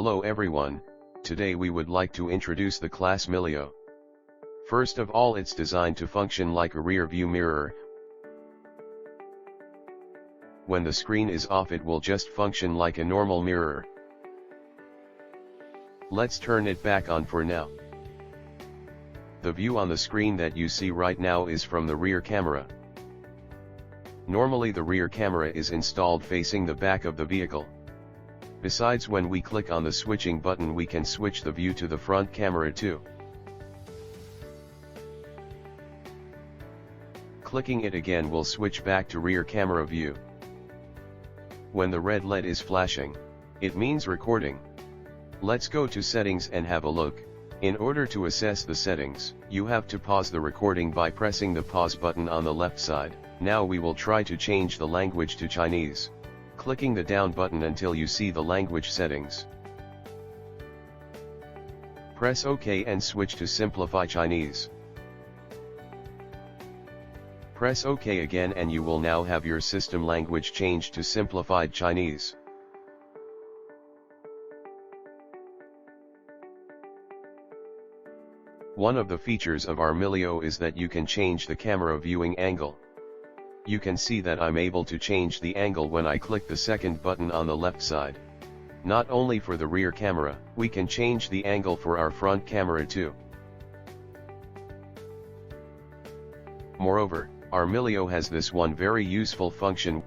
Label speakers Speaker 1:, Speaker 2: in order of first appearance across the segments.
Speaker 1: Hello everyone, today we would like to introduce the CLAS Millio. First of all, it's designed to function like a rear view mirror. When the screen is off, it will just function like a normal mirror. Let's turn it back on for now. The view on the screen that you see right now is from the rear camera. Normally the rear camera is installed facing the back of the vehicle. Besides, when we click on the switching button, we can switch the view to the front camera too. Clicking it again will switch back to rear camera view. When the red LED is flashing, it means recording. Let's go to settings and have a look. In order to assess the settings, you have to pause the recording by pressing the pause button on the left side. Now we will try to change the language to Chinese. Clicking the down button until you see the language settings. Press OK and switch to Simplify Chinese. Press OK again and you will now have your system language changed to Simplified Chinese. One of the features of our Millio is that you can change the camera viewing angle. You can see that I'm able to change the angle when I click the second button on the left side. Not only for the rear camera, we can change the angle for our front camera too. Moreover, our Millio has this one very useful function,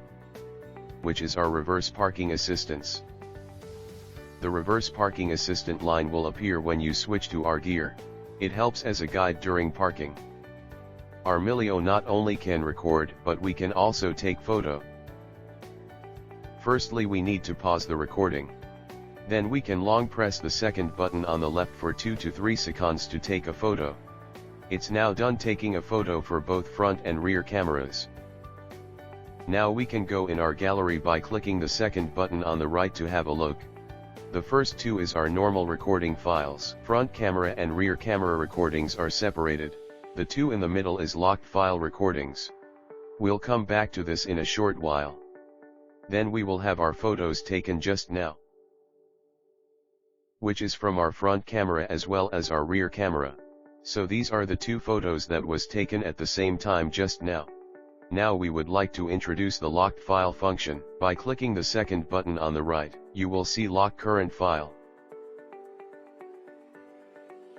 Speaker 1: which is our reverse parking assistance. The reverse parking assistant line will appear when you switch to our gear. It helps as a guide during parking. Our Millio not only can record, but we can also take photo. Firstly, we need to pause the recording. Then we can long press the second button on the left for 2 to 3 seconds to take a photo. It's now done taking a photo for both front and rear cameras. Now we can go in our gallery by clicking the second button on the right to have a look. The first two is our normal recording files. Front camera and rear camera recordings are separated. The two in the middle is locked file recordings. We'll come back to this in a short while. Then we will have our photos taken just now, which is from our front camera as well as our rear camera. So these are the two photos that was taken at the same time just now. Now we would like to introduce the locked file function. By clicking the second button on the right, you will see lock current file.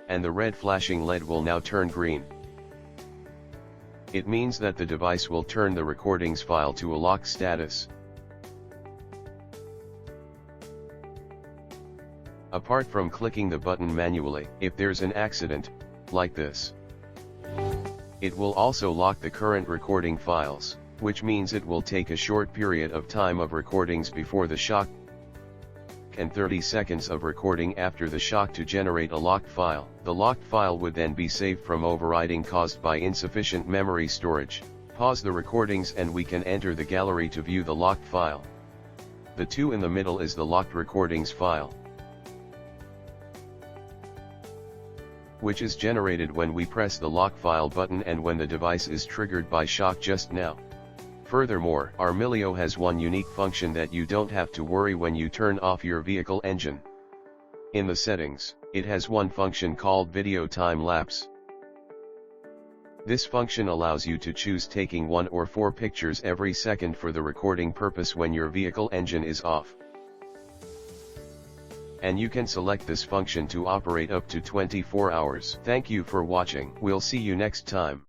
Speaker 1: And the red flashing LED will now turn green. It means that the device will turn the recordings file to a lock status. Apart from clicking the button manually, if there's an accident, like this, it will also lock the current recording files, which means it will take a short period of time of recordings before the shock and 30 seconds of recording after the shock to generate a locked file. The locked file would then be saved from overwriting caused by insufficient memory storage. Pause the recordings and we can enter the gallery to view the locked file. The two in the middle is the locked recordings file, which is generated when we press the lock file button and when the device is triggered by shock just now. Furthermore, our Millio has one unique function that you don't have to worry when you turn off your vehicle engine. In the settings, it has one function called video time-lapse. This function allows you to choose taking 1 or 4 pictures every second for the recording purpose when your vehicle engine is off. And you can select this function to operate up to 24 hours. Thank you for watching. We'll see you next time.